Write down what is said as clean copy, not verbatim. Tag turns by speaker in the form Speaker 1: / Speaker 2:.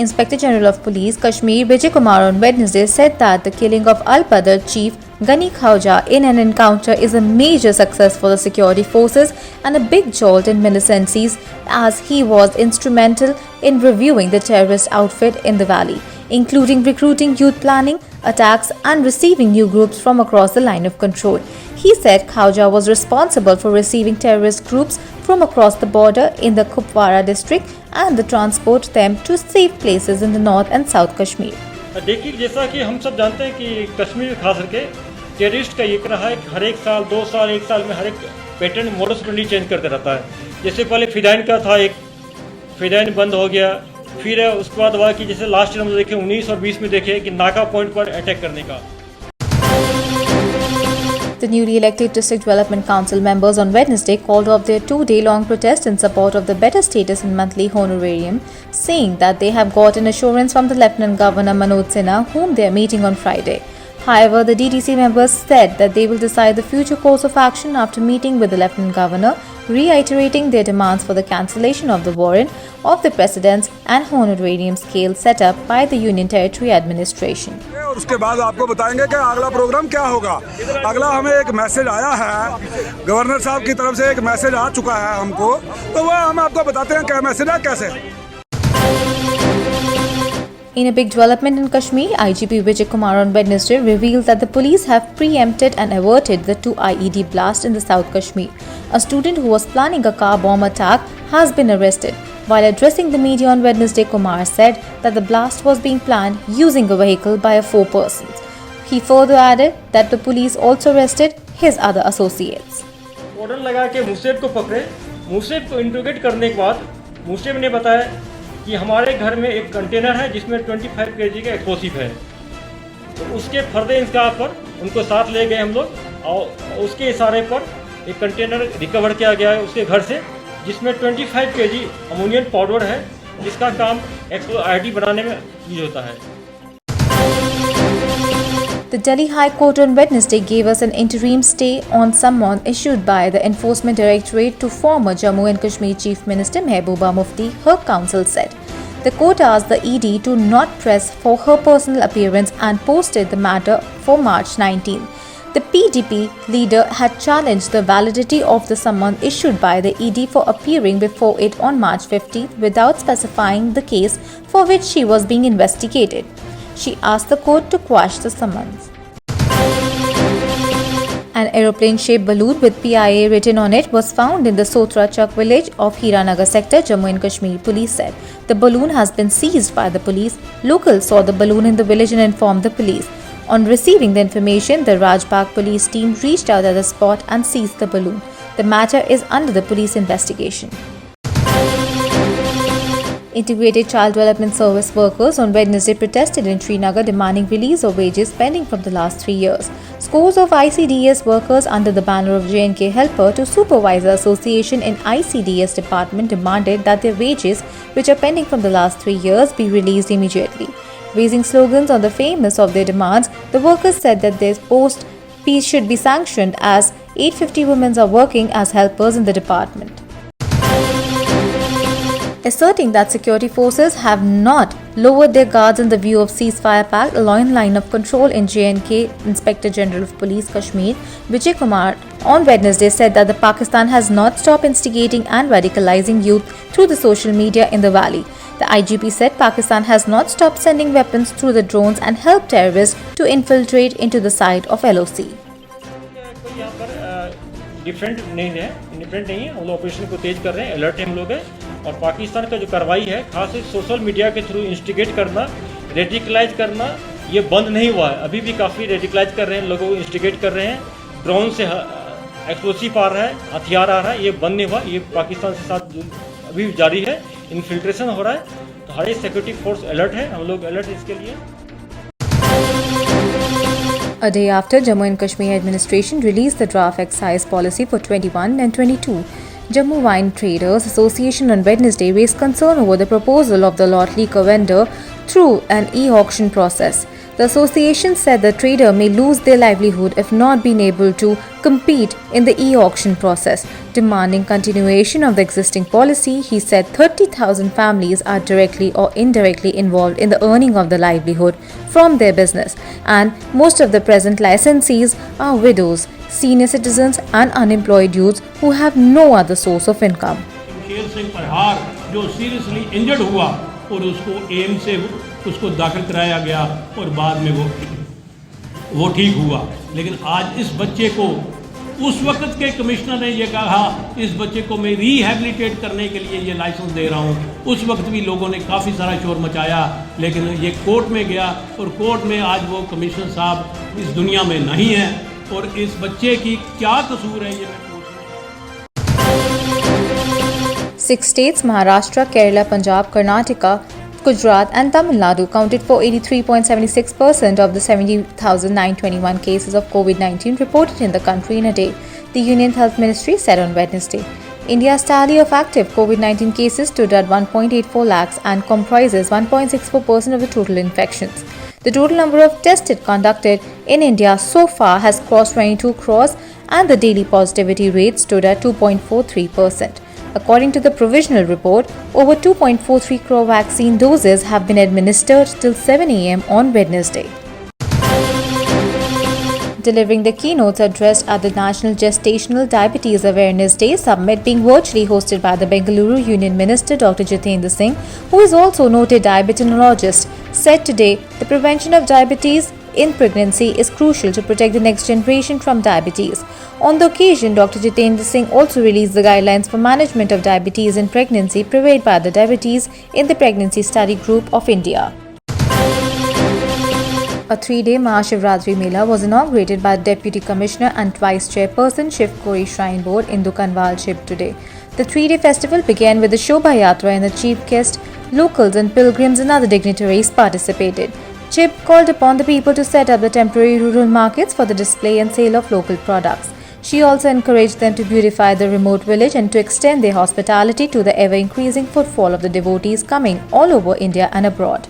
Speaker 1: Inspector General of Police Kashmir Vijay Kumar on Wednesday said that the killing of Al-Badr chief Ghani Khwaja in an encounter is a major success for the security forces and a big jolt in militancies, as he was instrumental in reviewing the terrorist outfit in the valley, including recruiting, youth planning, attacks and receiving new groups from across the line of control. He said Khwaja was responsible for receiving terrorist groups from across the border in the Kupwara district and the transport them to safe places in the north and south Kashmir.
Speaker 2: देखिए, जैसा कि हम सब जानते हैं कि कश्मीर खास करके टेररिस्ट का एक रहा है, हर एक साल 2 साल 1 साल में हर एक पैटर्न मॉडस ऑपरेंडी चेंज करते रहता है। जैसे पहले फिदाइन का था, एक फिदाइन बंद हो गया, फिर उसके बाद हुआ कि जैसे लास्ट ईयर हम देखे 19 और 20 में देखे कि नाका पॉइंट पर अटैक करने का।
Speaker 1: The newly elected District Development Council members on Wednesday called off their 2-day-long protest in support of the better status and monthly honorarium, saying that they have got an assurance from the Lieutenant Governor Manoj Sinha, whom they are meeting on Friday. However, the DDC members said that they will decide the future course of action after meeting with the Lieutenant Governor, reiterating their demands for the cancellation of the warrant of the President's and honorarium scale set up by the Union Territory Administration.
Speaker 3: और उसके बाद आपको बताएंगे कि अगला programme क्या होगा। अगला हमें एक मैसेज आया है, गवर्नर साहब की तरफ से एक मैसेज आ चुका है हमको, तो वह हम आपको बताते हैं क्या मैसेज है, कैसे।
Speaker 1: In a big development in Kashmir, IGP Vijay Kumar on Wednesday revealed that the police have preempted and averted the 2 IED blasts in the South Kashmir. A student who was planning a car bomb attack has been arrested. While addressing the media on Wednesday, Kumar said that the blast was being planned using a vehicle by 4 persons. He further added that the police also arrested his other associates.
Speaker 2: Order लगा के मुसेब को पकड़े, मुसेब को interrogate करने के बाद मुसेब ने बताया कि हमारे घर में एक कंटेनर है जिसमें 25 kg का एक्सप्लोसिव है। तो उसके फर्दर इंतजार पर उनको साथ ले गए हम लोग और उसके इशारे पर एक कंटेनर रिकवर किया गया है उसके घर से, जिसमें 25 kg अमोनियम पाउडर है, जिसका काम आईडी बनाने में यूज होता है।
Speaker 1: The Delhi High Court on Wednesday gave us an interim stay on summon issued by the Enforcement Directorate to former Jammu and Kashmir Chief Minister Mehbooba Mufti, her counsel said. The court asked the ED to not press for her personal appearance and posted the matter for March 19. The PDP leader had challenged the validity of the summon issued by the ED for appearing before it on March 15 without specifying the case for which she was being investigated. She asked the court to quash the summons. An aeroplane-shaped balloon with PIA written on it was found in the Sotra Chak village of Hiranagar sector, Jammu and Kashmir, police said. The balloon has been seized by the police. Locals saw the balloon in the village and informed the police. On receiving the information, the Rajbagh police team reached out at the spot and seized the balloon. The matter is under the police investigation. Integrated Child Development Service workers on Wednesday protested in Srinagar demanding release of wages pending from the last 3 years. Scores of ICDS workers under the banner of J&K Helper to Supervisor Association in ICDS department demanded that their wages, which are pending from the last 3 years, be released immediately. Raising slogans on the famous of their demands, the workers said that their post piece should be sanctioned as 850 women are working as helpers in the department. Asserting that security forces have not lowered their guards in the view of ceasefire pact along line of control in J&K, Inspector General of Police Kashmir Vijay Kumar on Wednesday said that the Pakistan has not stopped instigating and radicalizing youth through the social media in the valley. The IGP said Pakistan has not stopped sending weapons through the drones and helped terrorists to infiltrate into the site of LOC.
Speaker 2: Different नहीं है, indifferent नहीं है, हम लोग operation को तेज कर रहे हैं, अलर्ट हम लोग हैं। और पाकिस्तान का जो कार्रवाई है, खास सोशल मीडिया के थ्रू इंस्टिगेट करना, रेडिकलाइज करना, ये बंद नहीं हुआ है। अभी भी काफ़ी रेडिकलाइज कर रहे हैं, लोगों को इंस्टिगेट कर रहे हैं, ड्रोन से एक्सप्लोसिव आ रहा है, हथियार आ रहा है, ये बंद नहीं हुआ। ये पाकिस्तान के साथ अभी भी जारी है, इन्फिल्ट्रेशन हो रहा है। तो हर एक सिक्योरिटी फोर्स अलर्ट है, हम लोग अलर्ट इसके लिए।
Speaker 1: A day after, Jammu and Kashmir administration released the draft excise policy for 21 and 22. Jammu Wine Traders Association on Wednesday raised concern over the proposal of the lot liquor vendor through an e-auction process. The association said the trader may lose their livelihood if not being able to compete in the e-auction process. Demanding continuation of the existing policy, he said 30,000 families are directly or indirectly involved in the earning of the livelihood from their business, and most of the present licensees are widows, senior citizens and unemployed youths who have no other source of income.
Speaker 4: Sher Singh परहार जो seriously injured हुआ और उसको M से उसको दाखिल कराया गया और बाद में वो ठीक हुआ, लेकिन आज इस बच्चे को उस वक्त के कमिश्नर ने ये कहा इस बच्चे को मैं रिहैबिलिटेट करने के लिए ये लाइसेंस दे रहा हूँ। उस वक्त भी लोगों ने काफ़ी सारा शोर मचाया, लेकिन ये कोर्ट में गया और कोर्ट में आज वो कमिश्नर साहब इस दुनिया में नहीं है और इस बच्चे की क्या कसूर है ये मैं
Speaker 1: 6 states, Maharashtra, Kerala, Punjab, Karnataka, Gujarat and Tamil Nadu counted for 83.76% of the 70,921 cases of COVID-19 reported in the country in a day, the Union Health Ministry said on Wednesday. India's tally of active COVID-19 cases stood at 1.84 lakhs and comprises 1.64% of the total infections. The total number of tests conducted in India so far has crossed 22 crores and the daily positivity rate stood at 2.43%. According to the provisional report, over 2.43 crore vaccine doses have been administered till 7 a.m. on Wednesday. Delivering the keynotes addressed at the National Gestational Diabetes Awareness Day Summit being virtually hosted by the Bengaluru Union Minister Dr. Jitendra Singh, who is also noted diabetologist, said today the prevention of diabetes in pregnancy is crucial to protect the next generation from diabetes. On the occasion, Dr. Jitendra Singh also released the guidelines for management of diabetes in pregnancy prepared by the Diabetes in the Pregnancy Study Group of India. A 3-day Mahashivratri Mela was inaugurated by Deputy Commissioner and Vice Chairperson Shiv Kori Shrine Board in Dukanwal Shib today. The 3-day festival began with the Shobha Yatra and the chief guest, locals and pilgrims and other dignitaries participated. Chib called upon the people to set up the temporary rural markets for the display and sale of local products. She also encouraged them to beautify the remote village and to extend their hospitality to the ever-increasing footfall of the devotees coming all over India and abroad.